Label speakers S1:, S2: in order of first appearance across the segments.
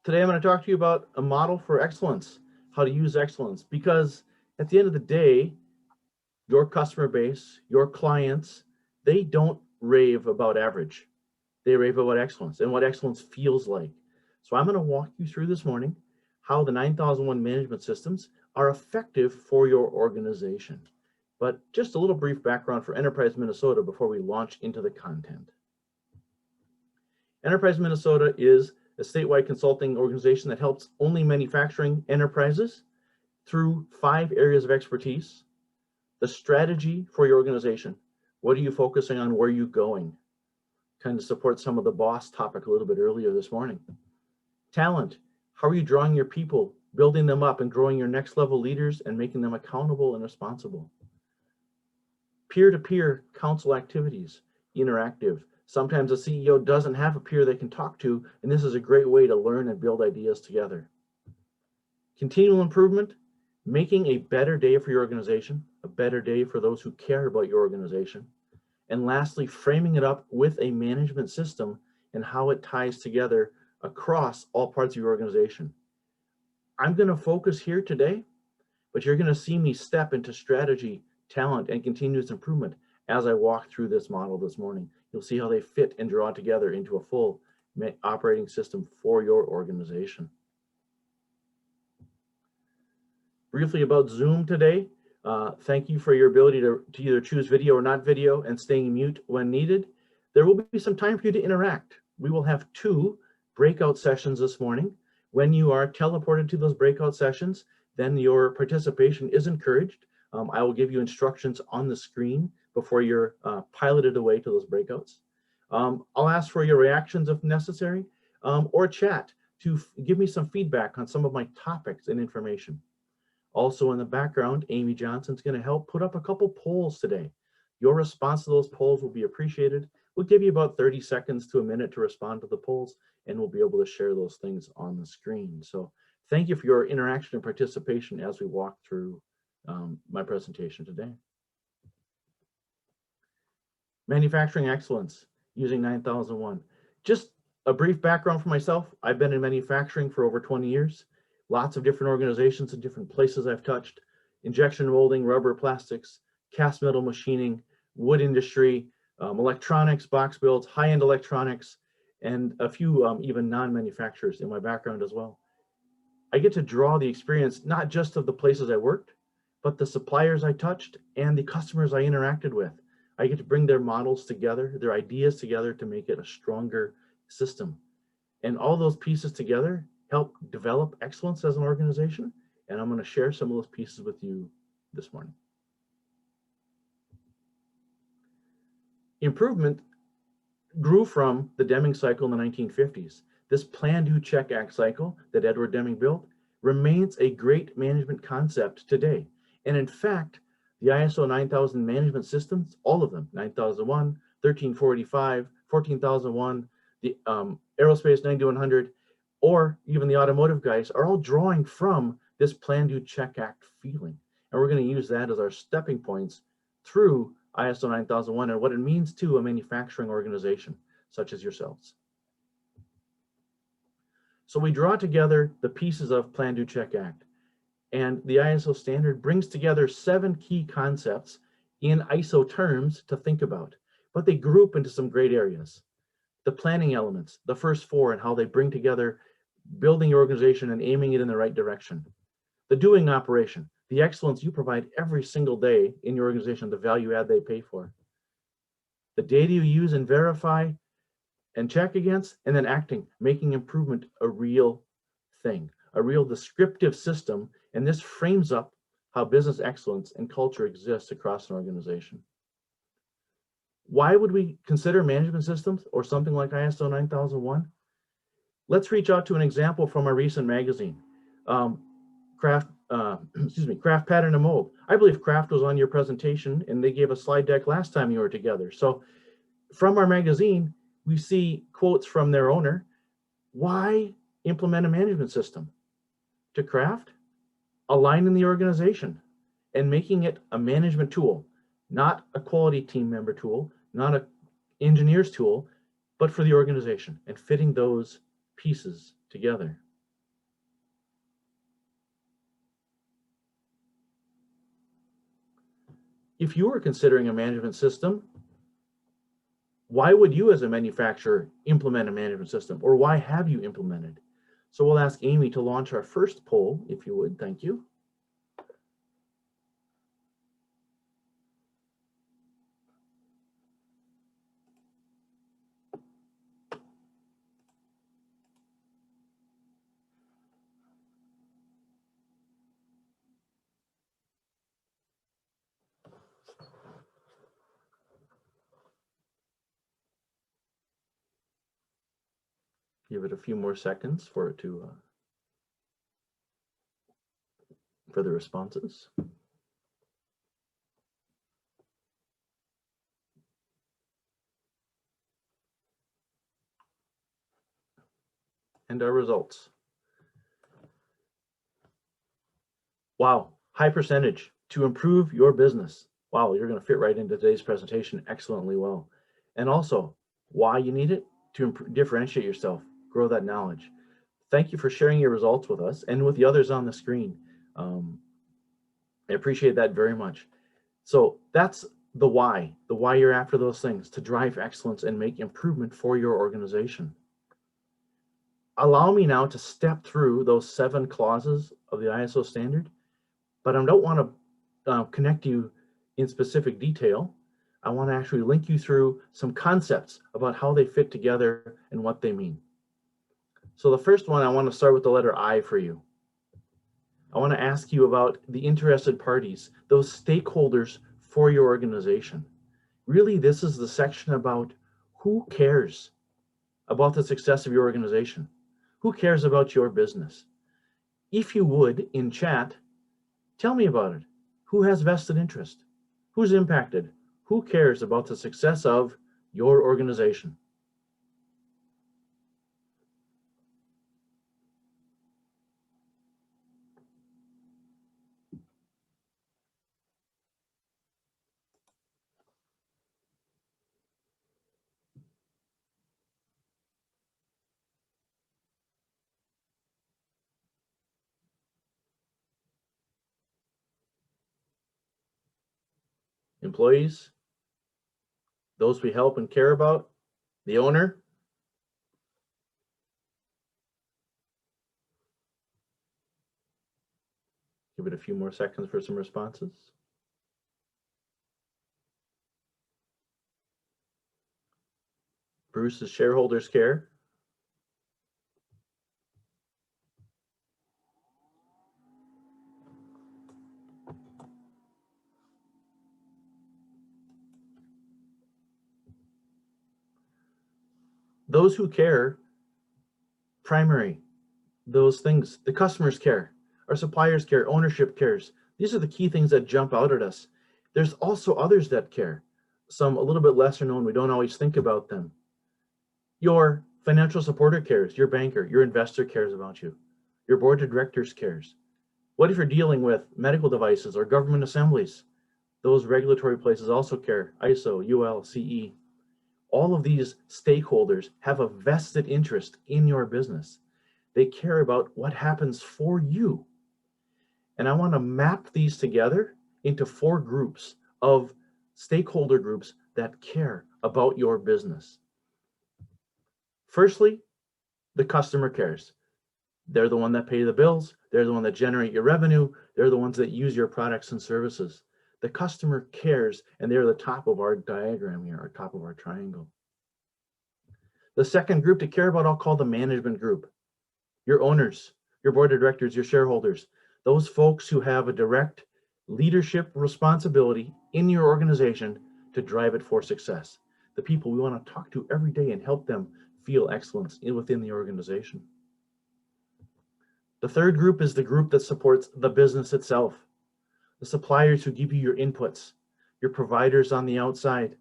S1: Today I'm going to talk to you about a model for excellence, how to use excellence, because at the end of the day, your customer base, your clients, they don't rave about average. They rave about excellence and what excellence feels like. So I'm going to walk you through this morning how the 9001 management systems are effective for your organization. But just a little brief background for Enterprise Minnesota before we launch into the content. Enterprise Minnesota is a statewide consulting organization that helps only manufacturing enterprises through 5 areas of expertise. The strategy for your organization. What are you focusing on? Where are you going? Kind of support some of the boss topic a little bit earlier this morning. Talent. How are you drawing your people, building them up and growing your next level leaders and making them accountable and responsible? Peer-to-peer council activities, interactive. Sometimes a CEO doesn't have a peer they can talk to, and this is a great way to learn and build ideas together. Continual improvement, making a better day for your organization, a better day for those who care about your organization. And lastly, framing it up with a management system and how it ties together across all parts of your organization. I'm going to focus here today, but you're going to see me step into strategy, talent, and continuous improvement as I walk through this model this morning. You'll see how they fit and draw together into a full operating system for your organization. Briefly about Zoom today. Thank you for your ability to either choose video or not video and staying mute when needed. There will be some time for you to interact. We will have 2 breakout sessions this morning. When you are teleported to those breakout sessions, then your participation is encouraged. I will give you instructions on the screen before you're piloted away to those breakouts. I'll ask for your reactions if necessary, or chat to give me some feedback on some of my topics and information. Also in the background, Amy Johnson's going to help put up a couple polls today. Your response to those polls will be appreciated. We'll give you about 30 seconds to a minute to respond to the polls, and we'll be able to share those things on the screen. So thank you for your interaction and participation as we walk through my presentation today. Manufacturing excellence using 9001. Just a brief background for myself. I've been in manufacturing for over 20 years. Lots of different organizations and different places I've touched. Injection molding, rubber, plastics, cast metal machining, wood industry, electronics, box builds, high-end electronics, and a few even non-manufacturers in my background as well. I get to draw the experience not just of the places I worked, but the suppliers I touched and the customers I interacted with. I get to bring their models together, their ideas together to make it a stronger system. And all those pieces together help develop excellence as an organization, and I'm going to share some of those pieces with you this morning. Improvement grew from the Deming cycle in the 1950s. This plan, do, check, act cycle that Edward Deming built remains a great management concept today. And in fact, the ISO 9000 management systems, all of them, 9001, 13485, 14001, the aerospace 9100, or even the automotive guys are all drawing from this plan, do, check, act feeling. And we're going to use that as our stepping points through ISO 9001 and what it means to a manufacturing organization such as yourselves. So we draw together the pieces of plan, do, check, act. And the ISO standard brings together 7 key concepts in ISO terms to think about, but they group into some great areas. The planning elements, the first 4, and how they bring together building your organization and aiming it in the right direction. The doing operation, the excellence you provide every single day in your organization, the value add they pay for. The data you use and verify and check against, and then acting, making improvement a real thing, a real descriptive system, and this frames up how business excellence and culture exists across an organization. Why would we consider management systems or something like ISO 9001? Let's reach out to an example from a recent magazine, Craft Pattern and Mold. I believe Craft was on your presentation and they gave a slide deck last time you were together. So from our magazine, we see quotes from their owner. Why implement a management system? To craft, aligning the organization and making it a management tool, not a quality team member tool, not an engineer's tool, but for the organization and fitting those pieces together. If you were considering a management system, why would you as a manufacturer implement a management system, or why have you implemented? So we'll ask Amy to launch our first poll, if you would. Thank you. Give it a few more seconds for it to for the responses. And our results. Wow, high percentage to improve your business. Wow, you're going to fit right into today's presentation excellently well. And also, why you need it to differentiate yourself, grow that knowledge. Thank you for sharing your results with us and with the others on the screen. I appreciate that very much. So that's the why you're after those things, to drive excellence and make improvement for your organization. Allow me now to step through those 7 clauses of the ISO standard, but I don't want to connect you in specific detail. I want to actually link you through some concepts about how they fit together and what they mean. So the first one, I want to start with the letter I for you. I want to ask you about the interested parties, those stakeholders for your organization. Really, this is the section about who cares about the success of your organization. Who cares about your business? If you would, in chat, tell me about it. Who has vested interest? Who's impacted? Who cares about the success of your organization? Employees, those we help and care about, the owner. Give it a few more seconds for some responses. Bruce's shareholders care. Those who care, primary, those things, the customers care, our suppliers care, ownership cares. These are the key things that jump out at us. There's also others that care, some a little bit lesser known, we don't always think about them. Your financial supporter cares, your banker, your investor cares about you, your board of directors cares. What if you're dealing with medical devices or government assemblies? Those regulatory places also care, ISO, UL, CE. All of these stakeholders have a vested interest in your business. They care about what happens for you. And I want to map these together into 4 groups of stakeholder groups that care about your business. Firstly, the customer cares. They're the one that pay the bills. They're the one that generate your revenue. They're the ones that use your products and services. The customer cares, and they're the top of our diagram here, our top of our triangle. The second group to care about, I'll call the management group. Your owners, your board of directors, your shareholders, those folks who have a direct leadership responsibility in your organization to drive it for success. The people we want to talk to every day and help them feel excellence within the organization. The third group is the group that supports the business itself. The suppliers who give you your inputs, your providers on the outside,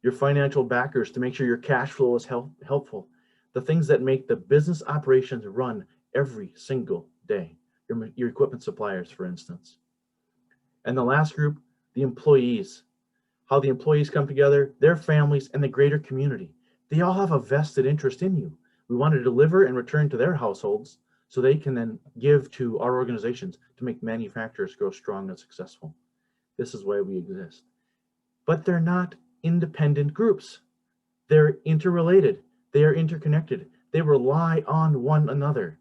S1: your financial backers to make sure your cash flow is helpful, the things that make the business operations run every single day, your equipment suppliers, for instance. And the last group, the employees, how the employees come together, their families, and the greater community. They all have a vested interest in you. We want to deliver and return to their households so they can then give to our organizations to make manufacturers grow strong and successful. This is why we exist. but they're not independent groups. They're interrelated. They are interconnected. They rely on one another.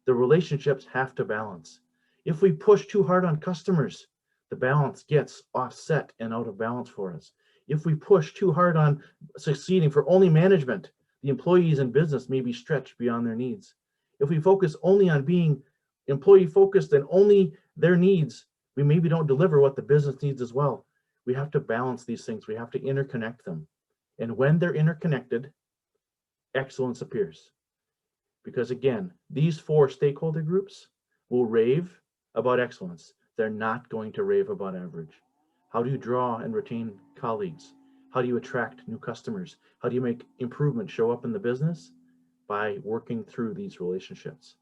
S1: The relationships have to balance. If we push too hard on customers, the balance gets offset and out of balance for us. If we push too hard on succeeding for only management, the employees in business may be stretched beyond their needs. If we focus only on being employee focused and only their needs, we maybe don't deliver what the business needs as well. We have to balance these things. We have to interconnect them. And when they're interconnected, excellence appears. Because again, these 4 stakeholder groups will rave about excellence. They're not going to rave about average. How do you draw and retain colleagues? How do you attract new customers? How do you make improvement show up in the business? By working through these relationships.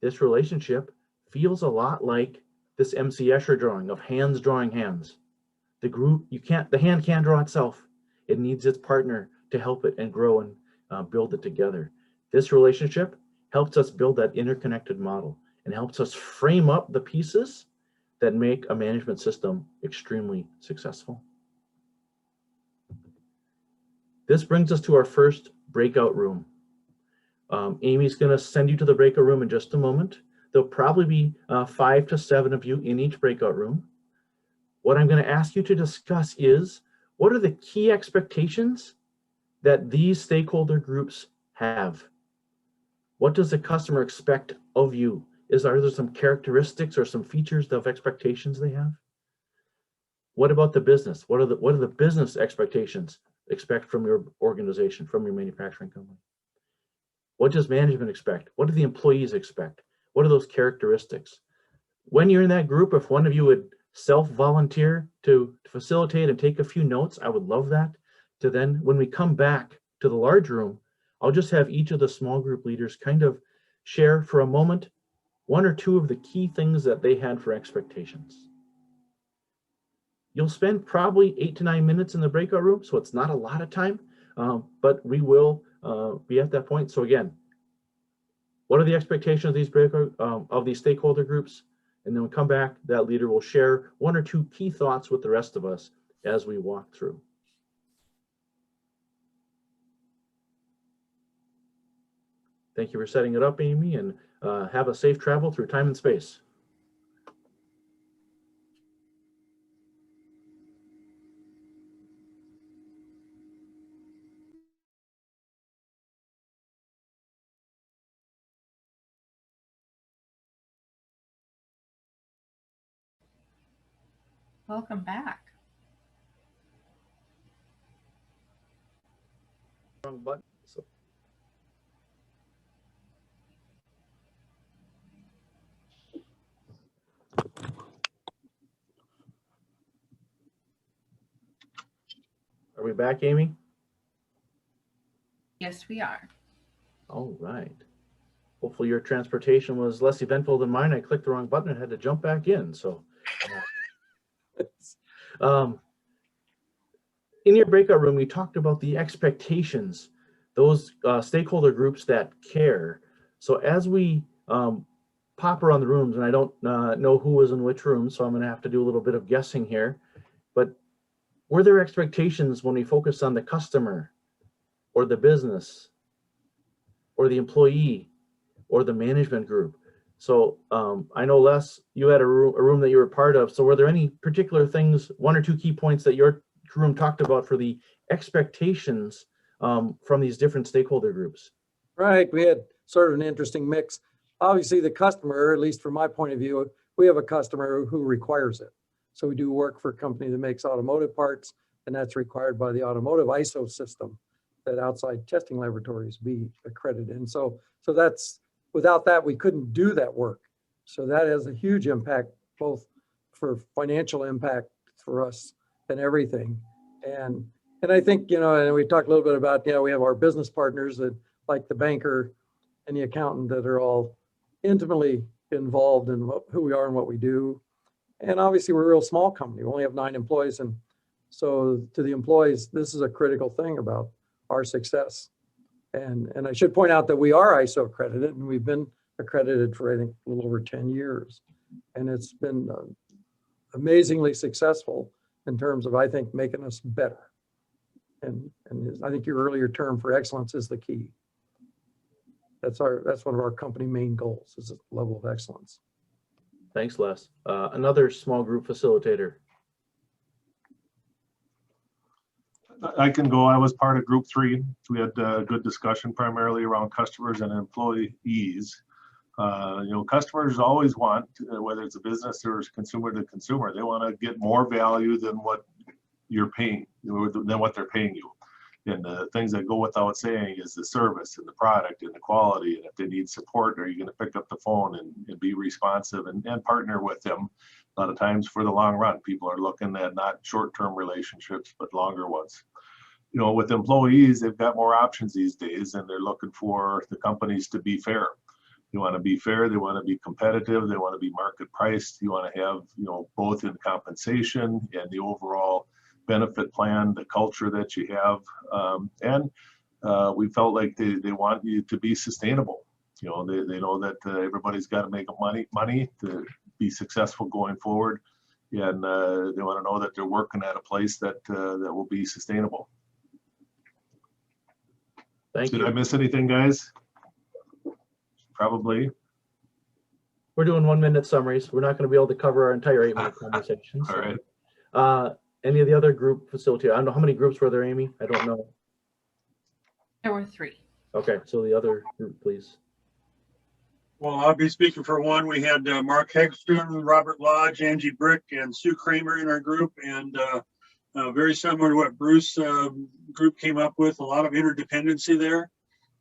S1: This relationship feels a lot like this MC Escher drawing of hands drawing hands. The hand can't draw itself. It needs its partner to help it and grow and build it together. This relationship helps us build that interconnected model and helps us frame up the pieces that make a management system extremely successful. This brings us to our first breakout room. Amy's going to send you to the breakout room in just a moment. There'll probably be 5 to 7 of you in each breakout room. What I'm going to ask you to discuss is, what are the key expectations that these stakeholder groups have? What does the customer expect of you? Are there some characteristics or some features of expectations they have? What about the business? What are the business expectations expect from your organization, from your manufacturing company? What does management expect? What do the employees expect? What are those characteristics? When you're in that group, if one of you would self-volunteer to facilitate and take a few notes, I would love that. To then, when we come back to the large room, I'll just have each of the small group leaders kind of share for a moment 1 or 2 of the key things that they had for expectations. You'll spend probably 8 to 9 minutes in the breakout room, so it's not a lot of time, but we will be at that point. So again, what are the expectations of these stakeholder groups? And then we'll come back, that leader will share 1 or 2 key thoughts with the rest of us as we walk through. Thank you for setting it up, Amy, and have a safe travel through time and space.
S2: Welcome back.
S1: Wrong button. So. Are we back, Amy?
S2: Yes, we are.
S1: All right. Hopefully your transportation was less eventful than mine. I clicked the wrong button and had to jump back in. So in your breakout room, we talked about the expectations, those stakeholder groups that care. So as we pop around the rooms, and I don't know who was in which room, so I'm going to have to do a little bit of guessing here, but were there expectations when we focused on the customer or the business or the employee or the management group? So I know, Les, you had a room that you were part of. So were there any particular things, 1 or 2 key points that your room talked about for the expectations from these different stakeholder groups?
S3: Right, we had sort of an interesting mix. Obviously the customer, at least from my point of view, we have a customer who requires it. So we do work for a company that makes automotive parts, and that's required by the automotive ISO system that outside testing laboratories be accredited. And so that's, without that, we couldn't do that work. So that has a huge impact, both for financial impact for us and everything. And I think, and we talked a little bit about, we have our business partners that, like the banker and the accountant, that are all intimately involved in who we are and what we do. And obviously we're a real small company. We only have 9 employees. And so to the employees, this is a critical thing about our success. And I should point out that we are ISO accredited, and we've been accredited for, I think, a little over 10 years. And it's been amazingly successful. in terms of, I think, making us better. And I think your earlier term for excellence is the key. That's one of our company main goals, is a level of excellence.
S1: Thanks, Les. Another small group facilitator.
S2: I can go. I was part of group 3. We had a good discussion primarily around customers and employees. Customers always want, whether it's a business or consumer to consumer, they want to get more value than what you're paying, than what they're paying you. And the things that go without saying is the service and the product and the quality. And if they need support, are you going to pick up the phone and be responsive and partner with them? A lot of times for the long run, people are looking at not short-term relationships, but longer ones. With employees, they've got more options these days, and they're looking for the companies to be fair. You want to be fair, they want to be competitive, they want to be market priced. You want to have, both in compensation and the overall benefit plan, the culture that you have. And we felt like they want you to be sustainable. They know that everybody's got to make money to be successful going forward. And they want to know that they're working at a place that will be sustainable.
S1: Thank you.
S2: Did I miss anything, guys? Probably.
S1: We're doing 1-minute summaries. We're not going to be able to cover our entire 8-minute conversation.
S2: All right.
S1: Any of the other group facilitators? I don't know, how many groups were there, Amy? I don't know.
S4: There were 3.
S1: Okay, so the other group, please.
S5: Well, I'll be speaking for one. We had Mark Hegstrom, Robert Lodge, Angie Brick, and Sue Kramer in our group, and very similar to what Bruce group came up with, a lot of interdependency there.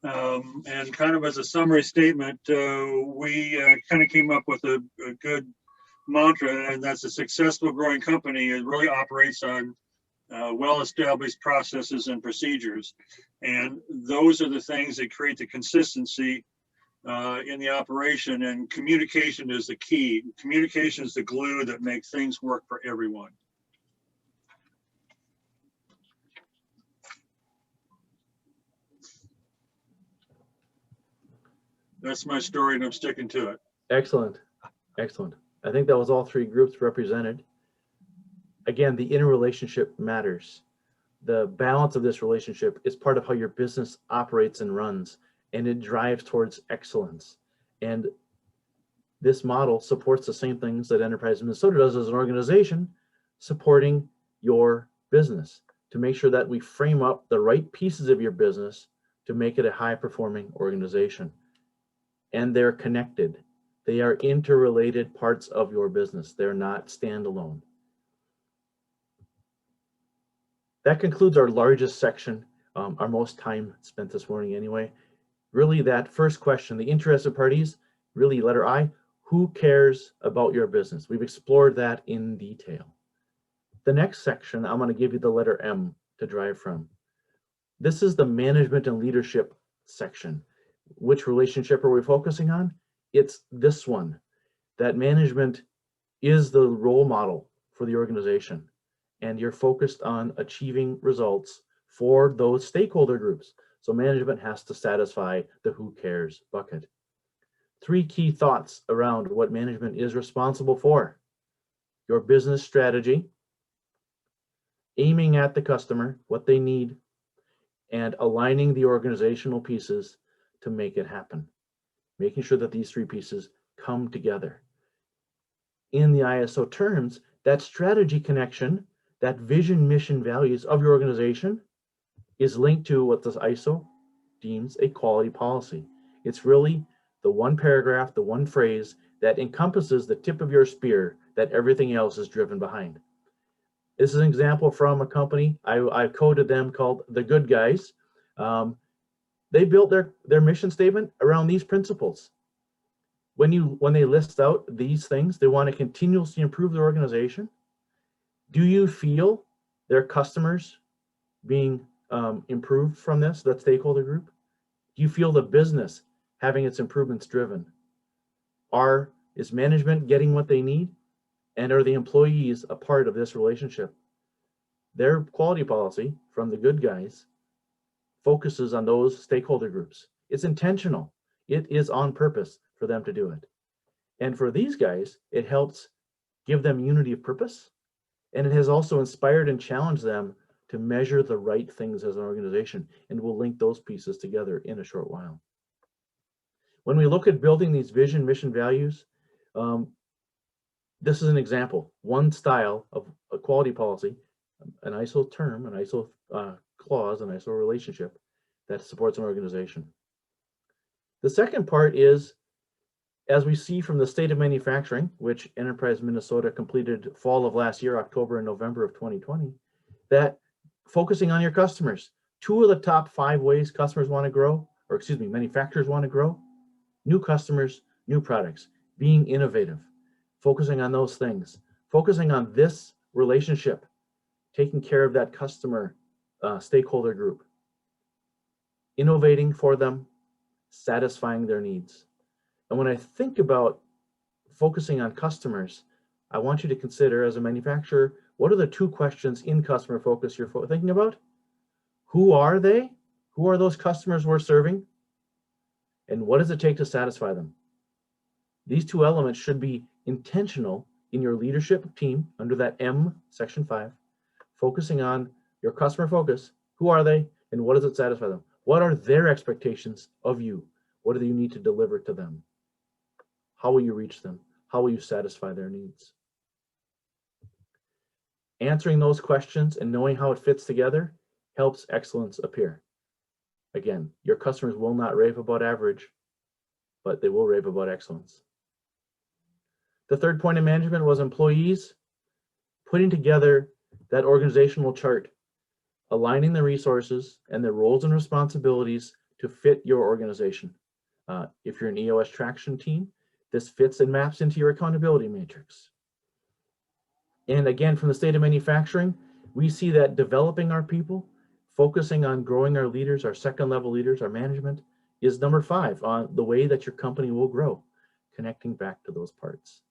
S5: And kind of as a summary statement, we kind of came up with a good mantra, and that's a successful growing company. It really operates on well-established processes and procedures. And those are the things that create the consistency in the operation, and communication is the key. Communication is the glue that makes things work for everyone. That's my story, and I'm sticking to it.
S1: Excellent. Excellent. I think that was all 3 groups represented. Again, the interrelationship matters. The balance of this relationship is part of how your business operates and runs, and it drives towards excellence. And this model supports the same things that Enterprise Minnesota does as an organization, supporting your business to make sure that we frame up the right pieces of your business to make it a high-performing organization. And they're connected. They are interrelated parts of your business. They're not standalone. That concludes our largest section, our most time spent this morning anyway. Really, that first question, the interested parties, really letter I, who cares about your business? We've explored that in detail. The next section, I'm going to give you the letter M to drive from. This is the management and leadership section. Which relationship are we focusing on? It's this one, that management is the role model for the organization, and you're focused on achieving results for those stakeholder groups. So management has to satisfy the who cares bucket. 3 key thoughts around what management is responsible for: your business strategy, aiming at the customer, what they need, and aligning the organizational pieces to make it happen, making sure that these 3 pieces come together. In the ISO terms, that strategy connection, that vision, mission, values of your organization is linked to what the ISO deems a quality policy. It's really the one paragraph, the one phrase that encompasses the tip of your spear that everything else is driven behind. This is an example from a company. I coded them called The Good Guys. They built their mission statement around these principles. When they list out these things, they want to continuously improve their organization. Do you feel their customers being improved from this, that stakeholder group? Do you feel the business having its improvements driven? Is management getting what they need? And are the employees a part of this relationship? Their quality policy from The Good Guys focuses on those stakeholder groups. It's intentional. It is on purpose for them to do it. And for these guys, it helps give them unity of purpose And it has also inspired and challenged them to measure the right things as an organization. And we'll link those pieces together in a short while. When we look at building these vision, mission, values, this is an example, one style of a quality policy, an ISO term, an ISO clause, an ISO relationship that supports an organization. The second part is, as we see from the state of manufacturing, which Enterprise Minnesota completed fall of last year, October and November of 2020, that focusing on your customers. 2 of the top 5 ways customers want to grow, or excuse me, manufacturers want to grow: new customers, new products, being innovative, focusing on those things, focusing on this relationship, taking care of that customer stakeholder group, innovating for them, satisfying their needs. And when I think about focusing on customers, I want you to consider, as a manufacturer, what are the 2 questions in customer focus you're thinking about? Who are they? Who are those customers we're serving? And what does it take to satisfy them? These 2 elements should be intentional in your leadership team under that M, section 5, focusing on your customer focus. Who are they? And what does it satisfy them? What are their expectations of you? What do you need to deliver to them? How will you reach them? How will you satisfy their needs? Answering those questions and knowing how it fits together helps excellence appear. Again, your customers will not rave about average, but they will rave about excellence. The third point of management was employees putting together that organizational chart, aligning the resources and the roles and responsibilities to fit your organization. If you're an EOS traction team, this fits and maps into your accountability matrix. And again, from the state of manufacturing, we see that developing our people, focusing on growing our leaders, our second level leaders, our management, is number 5 on the way that your company will grow, connecting back to those parts.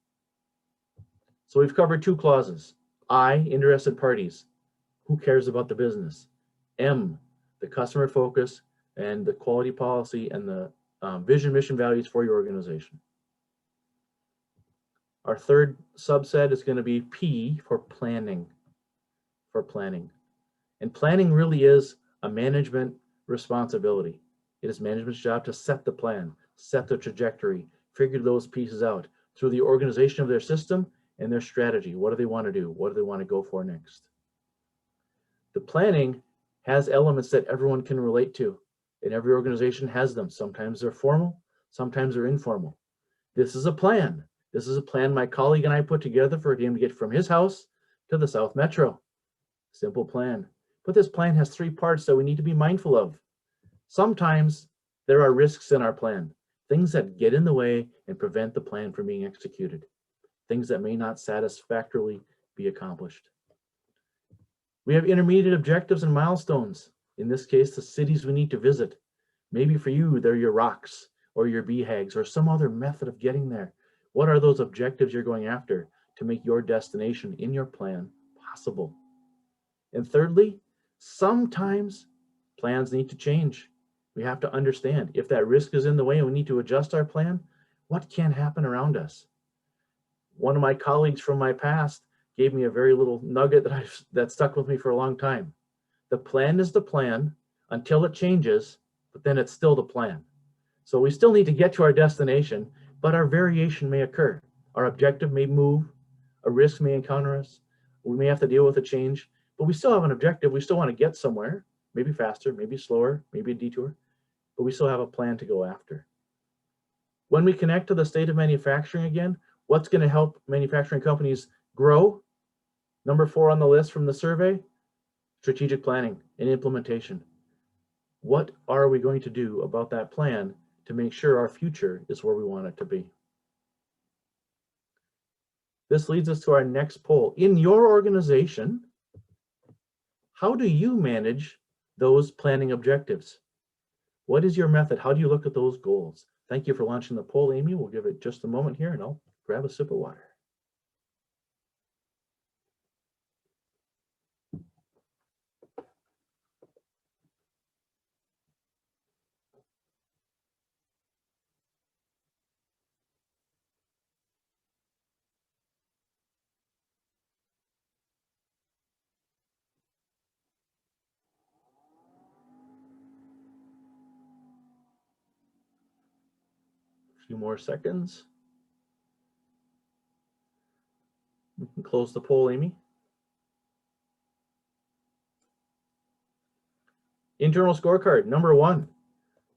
S1: So we've covered 2 clauses. I, interested parties. Who cares about the business? M, the customer focus and the quality policy and the vision, mission, values for your organization. Our third subset is going to be P for planning. And planning really is a management responsibility. It is management's job to set the plan, set the trajectory, figure those pieces out through the organization of their system and their strategy. What do they want to do? What do they want to go for next? The planning has elements that everyone can relate to, and every organization has them. Sometimes they're formal, sometimes they're informal. This is a plan. This is a plan my colleague and I put together for him to get from his house to the South Metro. Simple plan. But this plan has 3 parts that we need to be mindful of. Sometimes there are risks in our plan, things that get in the way and prevent the plan from being executed, things that may not satisfactorily be accomplished. We have intermediate objectives and milestones. In this case, the cities we need to visit. Maybe for you, they're your rocks or your BHAGs or some other method of getting there. What are those objectives you're going after to make your destination in your plan possible? And thirdly, sometimes plans need to change. We have to understand if that risk is in the way and we need to adjust our plan, what can happen around us? One of my colleagues from my past gave me a very little nugget that stuck with me for a long time. The plan is the plan until it changes, but then it's still the plan. So we still need to get to our destination, but our variation may occur. Our objective may move, a risk may encounter us, we may have to deal with a change, but we still have an objective. We still want to get somewhere, maybe faster, maybe slower, maybe a detour, but we still have a plan to go after. When we connect to the state of manufacturing again, what's going to help manufacturing companies grow? Number 4 on the list from the survey, strategic planning and implementation. What are we going to do about that plan to make sure our future is where we want it to be? This leads us to our next poll. In your organization, how do you manage those planning objectives? What is your method? How do you look at those goals? Thank you for launching the poll, Amy. We'll give it just a moment here and I'll grab a sip of water. few more seconds. We can close the poll, Amy. Internal scorecard, number 1.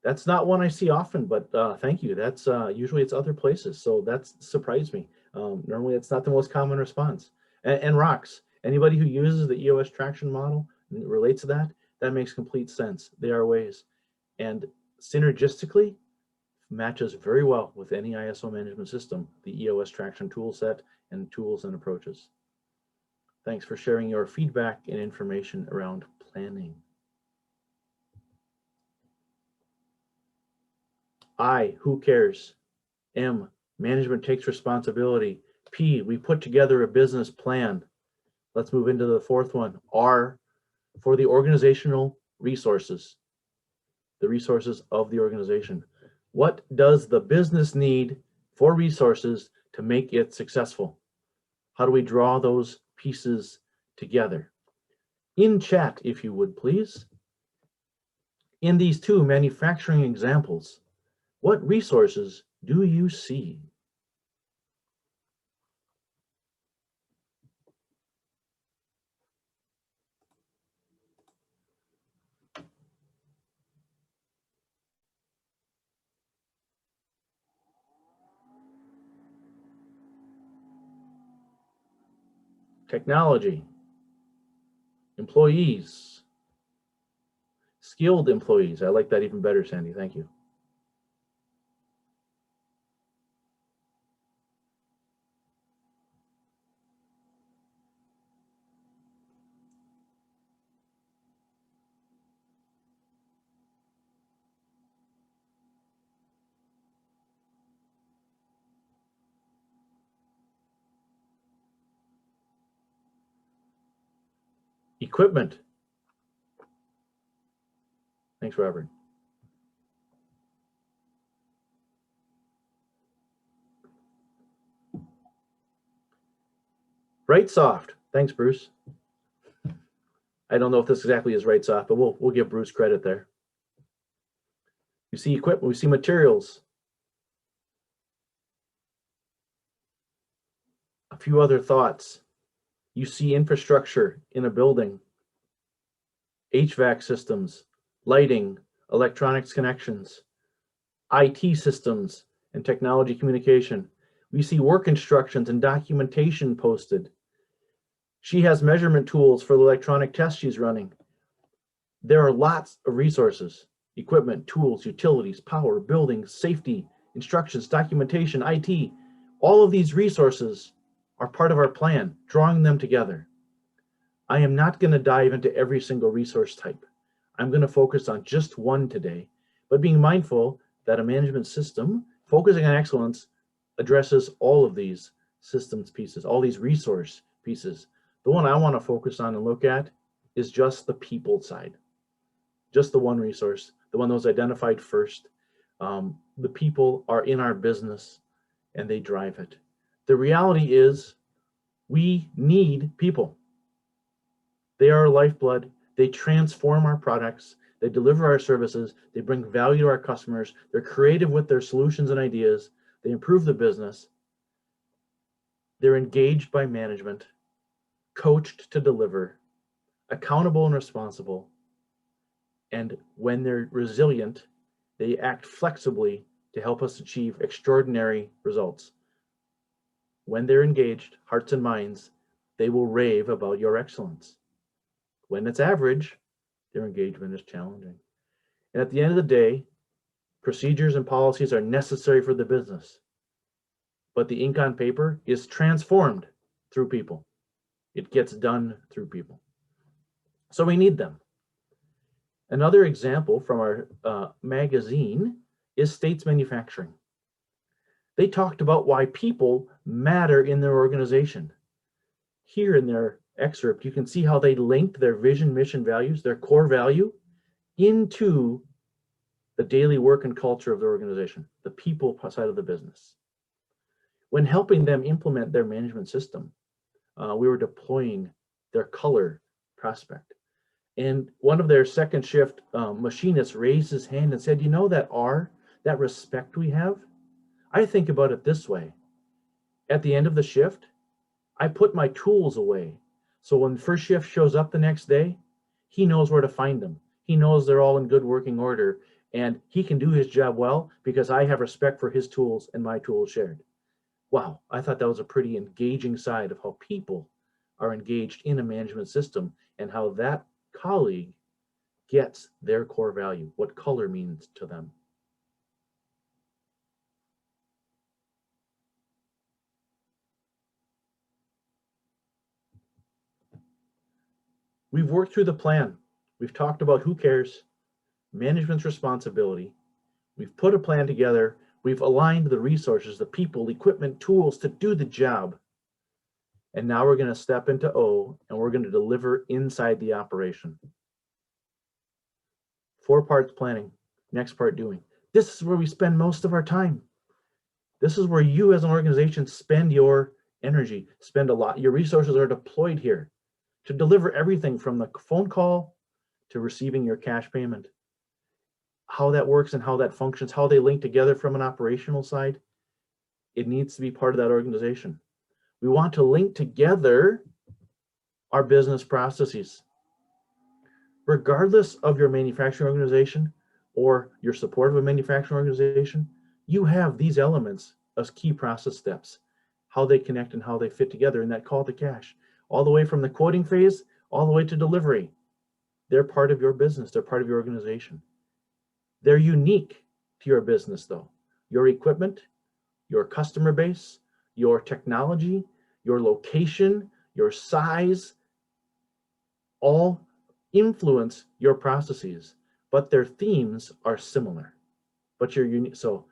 S1: That's not one I see often, but thank you. That's usually it's other places, so that's surprised me. Normally it's not the most common response. And rocks, anybody who uses the EOS traction model and relates to that, that makes complete sense. There are ways. And synergistically, matches very well with any ISO management system, the EOS traction tool set and tools and approaches. Thanks for sharing your feedback and information around planning. I, who cares? M, management takes responsibility. P, we put together a business plan. Let's move into the 4th one. R, for the organizational resources, the resources of the organization. What does the business need for resources to make it successful? How do we draw those pieces together? In chat, if you would please, in these 2 manufacturing examples, what resources do you see? Technology, employees, skilled employees. I like that even better, Sandy. Thank you. Equipment. Thanks, Robert. Right soft. Thanks, Bruce. I don't know if this exactly is right soft, but we'll give Bruce credit there. We see equipment, we see materials. A few other thoughts. You see infrastructure in a building, HVAC systems, lighting, electronics connections, IT systems, and technology communication. We see work instructions and documentation posted. She has measurement tools for the electronic test she's running. There are lots of resources, equipment, tools, utilities, power, buildings, safety, instructions, documentation, IT. All of these resources are part of our plan, drawing them together. I am not going to dive into every single resource type. I'm going to focus on just one today, but being mindful that a management system focusing on excellence addresses all of these systems pieces, all these resource pieces. The one I want to focus on and look at is just the people side, just the one resource, the one that was identified first. The people are in our business and they drive it. The reality is we need people. They are our lifeblood. They transform our products. They deliver our services. They bring value to our customers. They're creative with their solutions and ideas. They improve the business. They're engaged by management, coached to deliver, accountable and responsible. And when they're resilient, they act flexibly to help us achieve extraordinary results. When they're engaged, hearts and minds, they will rave about your excellence. When it's average, their engagement is challenging. And at the end of the day, procedures and policies are necessary for the business, but the ink on paper is transformed through people. It gets done through people. So we need them. Another example from our magazine is States Manufacturing. They talked about why people matter in their organization. Here in their excerpt, you can see how they linked their vision, mission, values, their core value, into the daily work and culture of the organization, the people side of the business. When helping them implement their management system, we were deploying their color prospect. And one of their second shift machinists raised his hand and said, you know that R, that respect we have, I think about it this way. At the end of the shift, I put my tools away. So when the first shift shows up the next day, he knows where to find them. He knows they're all in good working order, and he can do his job well because I have respect for his tools and my tools shared. Wow, I thought that was a pretty engaging side of how people are engaged in a management system and how that colleague gets their core value, what color means to them. We've worked through the plan. We've talked about who cares, management's responsibility. We've put a plan together. We've aligned the resources, the people, equipment, tools to do the job. And now we're going to step into O, and we're going to deliver inside the operation. 4 parts planning, next part doing. This is where we spend most of our time. This is where you as an organization spend your energy, spend a lot. Your resources are deployed here to deliver everything from the phone call to receiving your cash payment. How that works and how that functions, how they link together from an operational side, it needs to be part of that organization. We want to link together our business processes. Regardless of your manufacturing organization or your support of a manufacturing organization, you have these elements as key process steps, how they connect and how they fit together in that call to cash, all the way from the quoting phase, all the way to delivery. They're part of your business, they're part of your organization. They're unique to your business though. Your equipment, your customer base, your technology, your location, your size, all influence your processes, but their themes are similar. But you're unique. So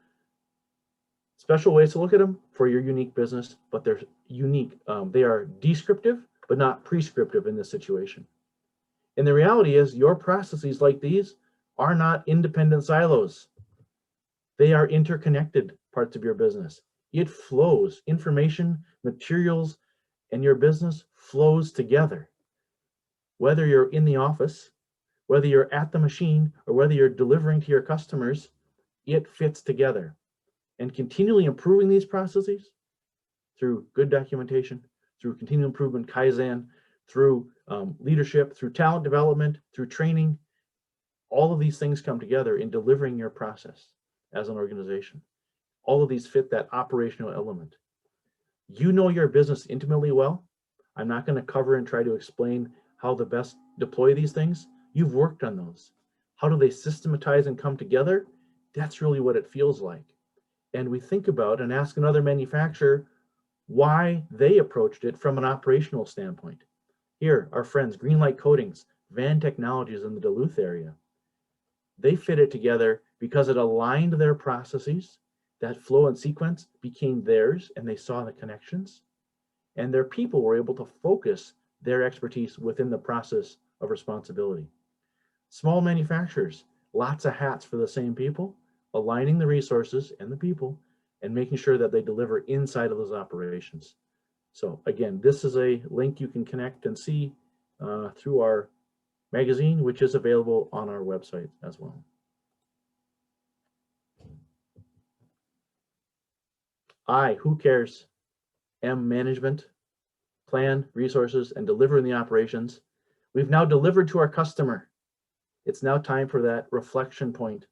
S1: special ways to look at them for your unique business, but they're unique. They are descriptive, but not prescriptive in this situation. And the reality is your processes like these are not independent silos. They are interconnected parts of your business. It flows, information, materials, and your business flows together. Whether you're in the office, whether you're at the machine, or whether you're delivering to your customers, it fits together. And continually improving these processes through good documentation, through continual improvement, Kaizen, through leadership, through talent development, through training, all of these things come together in delivering your process as an organization. All of these fit that operational element. You know your business intimately well. I'm not going to cover and try to explain how to best deploy these things. You've worked on those. How do they systematize and come together? That's really what it feels like. And we think about and ask another manufacturer why they approached it from an operational standpoint. Here, our friends, Greenlight Coatings, Van Technologies in the Duluth area. They fit it together because it aligned their processes. That flow and sequence became theirs, and they saw the connections. And their people were able to focus their expertise within the process of responsibility. Small manufacturers, lots of hats for the same people, aligning the resources and the people, and making sure that they deliver inside of those operations. So again, this is a link you can connect and see through our magazine, which is available on our website as well. I, who cares, M, management, plan, resources, and deliver in the operations. We've now delivered to our customer. It's now time for that reflection point.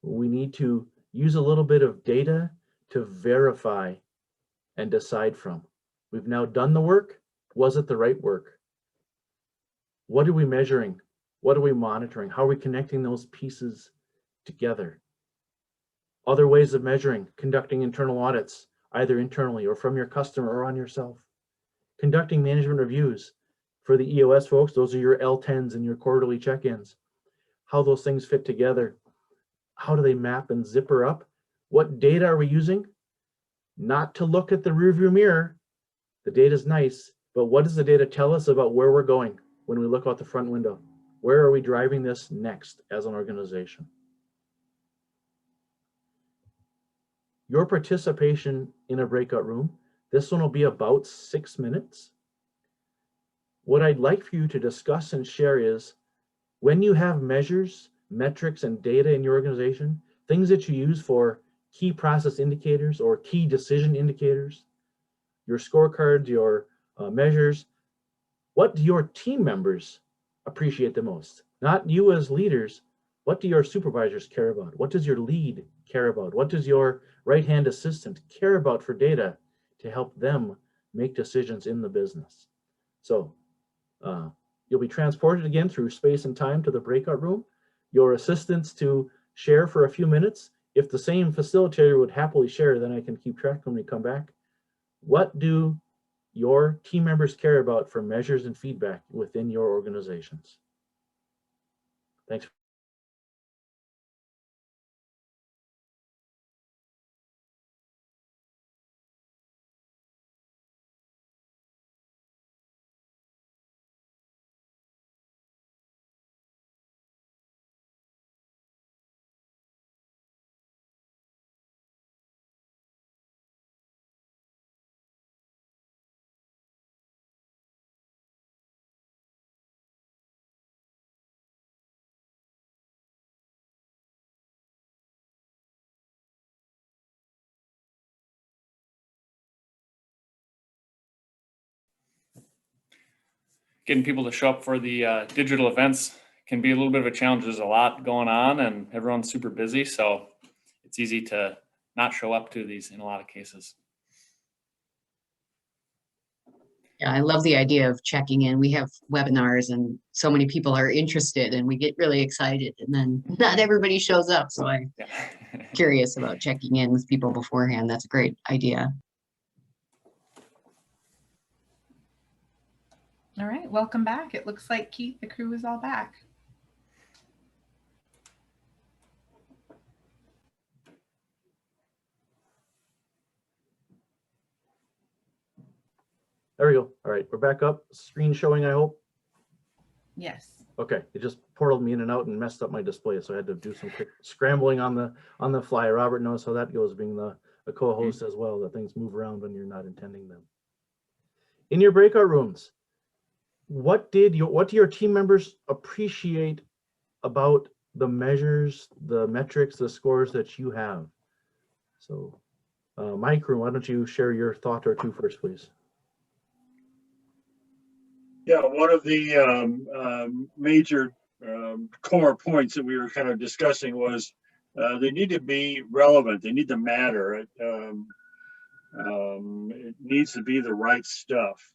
S1: We need to use a little bit of data to verify and decide from. We've now done the work. Was it the right work? What are we measuring? What are we monitoring? How are we connecting those pieces together? Other ways of measuring: conducting internal audits, either internally or from your customer or on yourself. Conducting management reviews. For the EOS folks, those are your L10s and your quarterly check-ins. How those things fit together. How do they map and zipper up? What data are we using? Not to look at the rearview mirror. The data is nice, but what does the data tell us about where we're going when we look out the front window? Where are we driving this next as an organization? Your participation in a breakout room, this one will be about 6 minutes. What I'd like for you to discuss and share is when you have measures, metrics, and data in your organization, things that you use for key process indicators or key decision indicators, your scorecards, your measures. What do your team members appreciate the most? Not you as leaders. What do your supervisors care about? What does your lead care about? What does your right-hand assistant care about for data to help them make decisions in the business? So you'll be transported again through space and time to the breakout room. Your assistants to share for a few minutes. If the same facilitator would happily share, then I can keep track when we come back. What do your team members care about for measures and feedback within your organizations? Thanks.
S6: Getting people to show up for the digital events can be a little bit of a challenge. There's a lot going on and everyone's super busy, so it's easy to not show up to these in a lot of cases.
S7: Yeah, I love the idea of checking in. We have webinars and so many people are interested and we get really excited and then not everybody shows up. So I'm curious about checking in with people beforehand. That's a great idea.
S4: All right, welcome back. It looks like Keith, the crew is all back.
S1: There we go. All right, we're back up. Screen showing, I hope.
S4: Yes.
S1: Okay, it just portaled me in and out and messed up my display, so I had to do some quick scrambling on the fly. Robert knows how that goes, being the co-host as well, that things move around when you're not intending them. In your breakout rooms, what do your team members appreciate about the measures, the metrics, the scores that you have? So, Mike, why don't you share your thought or two first, please?
S5: Yeah, one of the major core points that we were kind of discussing was they need to be relevant. They need to matter. It needs to be the right stuff.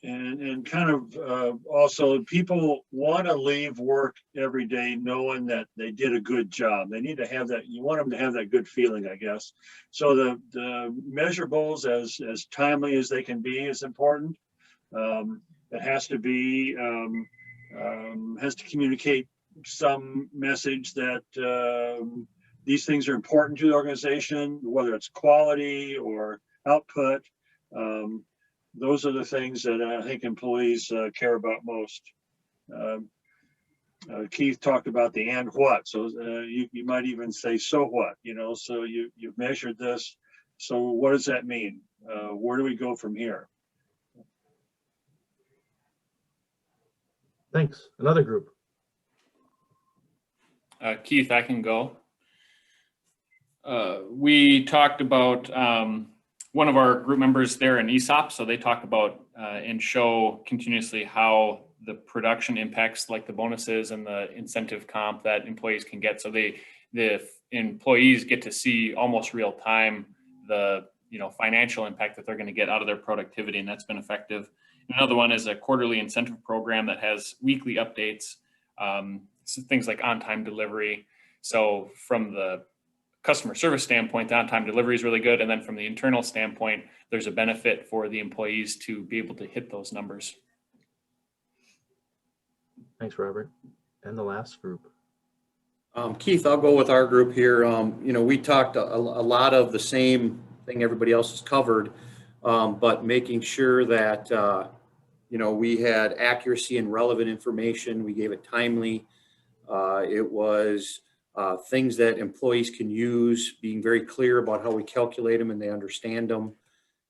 S5: And kind of also people want to leave work every day knowing that they did a good job. They need to have that, you want them to have that good feeling, I guess. So the measurables as timely as they can be is important. It has to be, has to communicate some message that these things are important to the organization, whether it's quality or output. Those are the things that I think employees care about most. Keith talked about the and what, so you might even say so what, so you've measured this, so what does that mean? Where do we go from here?
S1: Thanks. Another group.
S6: Keith, I can go. We talked about one of our group members there in ESOP, so they talk about and show continuously how the production impacts like the bonuses and the incentive comp that employees can get. So the employees get to see almost real time the financial impact that they're going to get out of their productivity, and that's been effective. Another one is a quarterly incentive program that has weekly updates, so things like on-time delivery. So from the customer service standpoint, the on-time delivery is really good. And then from the internal standpoint, there's a benefit for the employees to be able to hit those numbers.
S1: Thanks, Robert. And the last group.
S8: Keith, I'll go with our group here. We talked a lot of the same thing everybody else has covered, but making sure that, we had accuracy and relevant information. We gave it timely. It was things that employees can use, being very clear about how we calculate them and they understand them.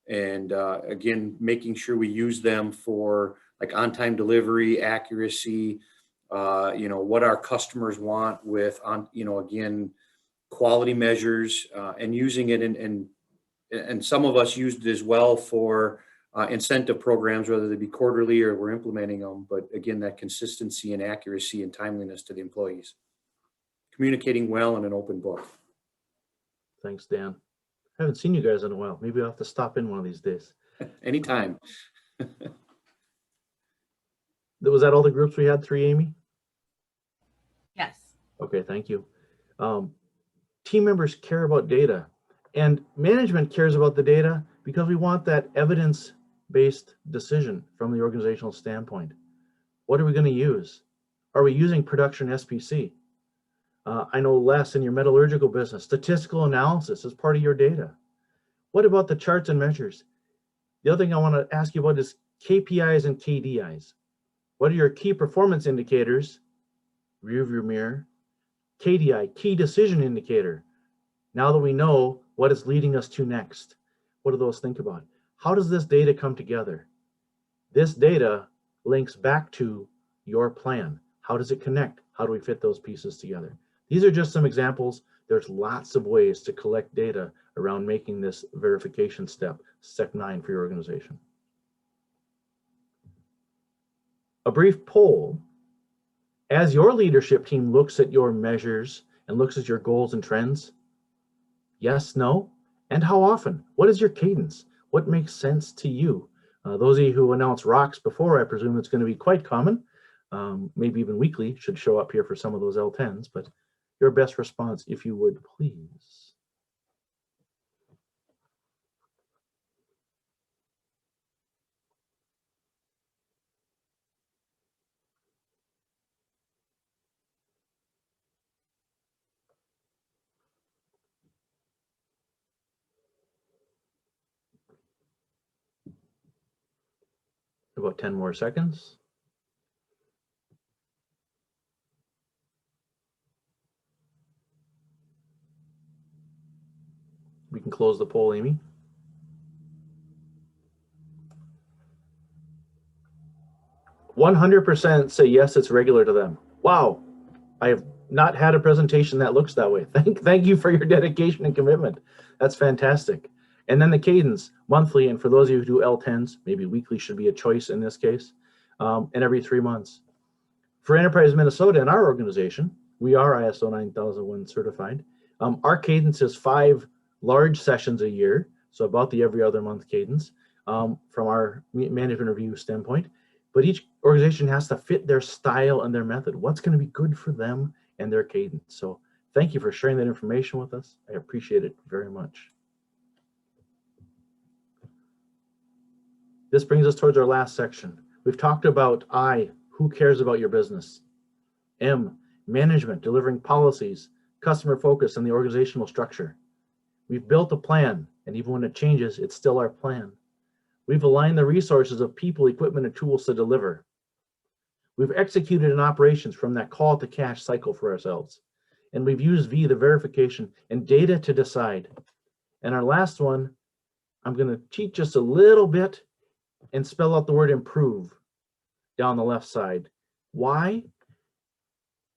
S8: And again, making sure we use them for like on-time delivery, accuracy, what our customers want with, again, quality measures, and using it and some of us used it as well for incentive programs, whether they be quarterly or we're implementing them. But again, that consistency and accuracy and timeliness to the employees. Communicating well in an open book.
S1: Thanks, Dan. Haven't seen you guys in a while. Maybe I'll have to stop in one of these days.
S8: Anytime.
S1: Was that all the groups we had? 3, Amy?
S4: Yes.
S1: Okay, thank you. Team members care about data, and management cares about the data because we want that evidence-based decision from the organizational standpoint. What are we going to use? Are we using production SPC? I know Les, in your metallurgical business, statistical analysis is part of your data. What about the charts and measures? The other thing I want to ask you about is KPIs and KDIs. What are your key performance indicators? Rearview mirror. KDI, key decision indicator. Now that we know what is leading us to next, what do those think about? How does this data come together? This data links back to your plan. How does it connect? How do we fit those pieces together? These are just some examples. There's lots of ways to collect data around making this verification step, step 9 for your organization. A brief poll. As your leadership team looks at your measures and looks at your goals and trends, yes, no, and how often? What is your cadence? What makes sense to you? Those of you who announced rocks before, I presume it's going to be quite common. Maybe even weekly should show up here for some of those L10s, but your best response, if you would, please. About 10 more seconds. We can close the poll, Amy. "100% say yes, it's regular to them." Wow, I have not had a presentation that looks that way. Thank you for your dedication and commitment. That's fantastic. And then the cadence, monthly, and for those of you who do L10s, maybe weekly should be a choice in this case, and every 3 months. For Enterprise Minnesota and our organization, we are ISO 9001 certified. Our cadence is 5 large sessions a year, so about the every other month cadence from our management review standpoint. But each organization has to fit their style and their method. What's going to be good for them and their cadence? So thank you for sharing that information with us. I appreciate it very much. This brings us towards our last section. We've talked about I, who cares about your business? M, management, delivering policies, customer focus, and the organizational structure. We've built a plan, and even when it changes, it's still our plan. We've aligned the resources of people, equipment, and tools to deliver. We've executed an operations from that call to cash cycle for ourselves. And we've used V, the verification, and data to decide. And our last one, I'm going to cheat just a little bit and spell out the word improve down the left side. Why?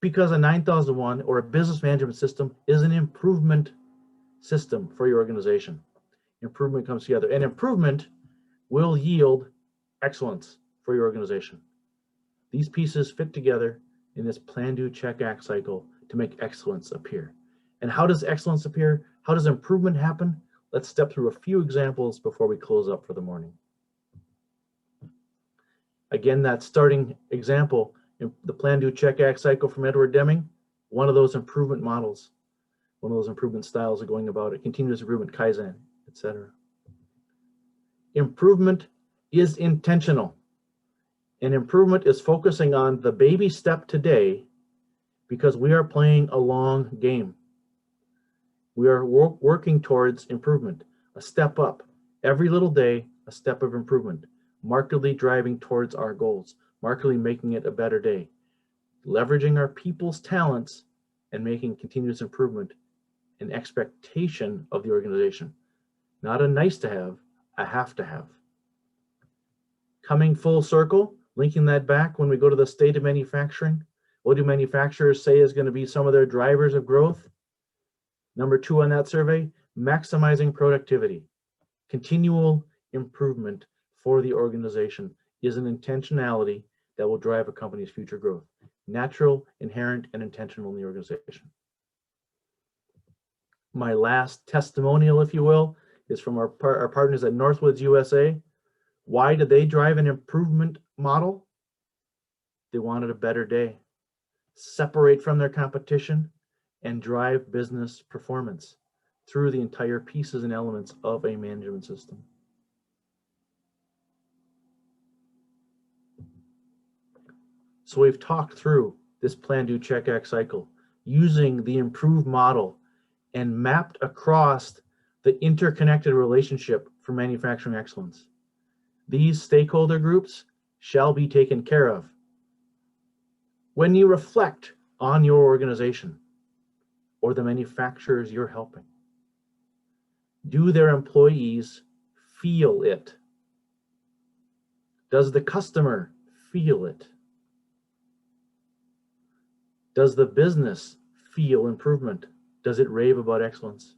S1: Because a 9001 or a business management system is an improvement system for your organization. Improvement comes together, and improvement will yield excellence for your organization. These pieces fit together in this plan, do, check, act cycle to make excellence appear. And how does excellence appear? How does improvement happen? Let's step through a few examples before we close up for the morning. Again, that starting example, the plan, do, check, act cycle from Edward Deming, one of those improvement models, one of those improvement styles of going about it, continuous improvement, Kaizen, etc. Improvement is intentional, and improvement is focusing on the baby step today because we are playing a long game. We are working towards improvement, a step up. Every little day, a step of improvement, markedly driving towards our goals, markedly making it a better day, leveraging our people's talents and making continuous improvement an expectation of the organization. Not a nice to have, a have to have. Coming full circle, linking that back when we go to the state of manufacturing, what do manufacturers say is going to be some of their drivers of growth? Number 2 on that survey, maximizing productivity. Continual improvement for the organization is an intentionality that will drive a company's future growth. Natural, inherent, and intentional in the organization. My last testimonial, if you will, is from our partners at Northwoods USA. Why did they drive an improvement model? They wanted a better day, separate from their competition, and drive business performance through the entire pieces and elements of a management system. So we've talked through this plan, do, check, act cycle using the improved model and mapped across the interconnected relationship for manufacturing excellence. These stakeholder groups shall be taken care of. When you reflect on your organization or the manufacturers you're helping, do their employees feel it? Does the customer feel it? Does the business feel improvement? Does it rave about excellence?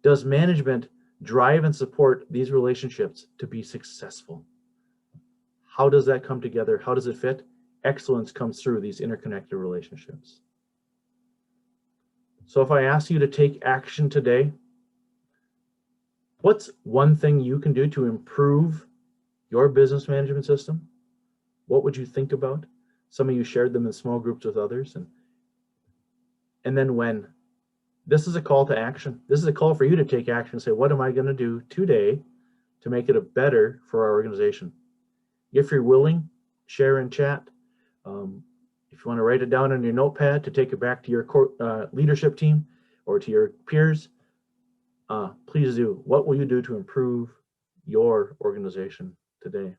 S1: Does management drive and support these relationships to be successful? How does that come together? How does it fit? Excellence comes through these interconnected relationships. So if I ask you to take action today, what's one thing you can do to improve your business management system? What would you think about? Some of you shared them in small groups with others. And then when? This is a call to action. This is a call for you to take action and say, what am I going to do today to make it a better for our organization? If you're willing, share in chat. If you want to write it down on your notepad to take it back to your leadership team or to your peers, please do. What will you do to improve your organization today?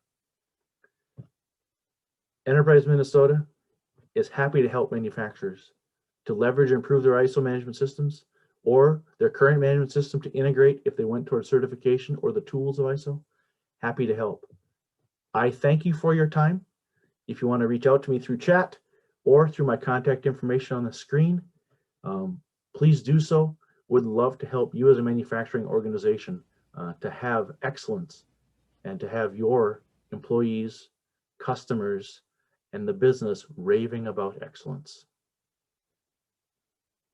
S1: Enterprise Minnesota is happy to help manufacturers to leverage and improve their ISO management systems or their current management system to integrate if they went towards certification or the tools of ISO. Happy to help. I thank you for your time. If you want to reach out to me through chat or through my contact information on the screen, please do so. Would love to help you as a manufacturing organization to have excellence and to have your employees, customers, and the business raving about excellence.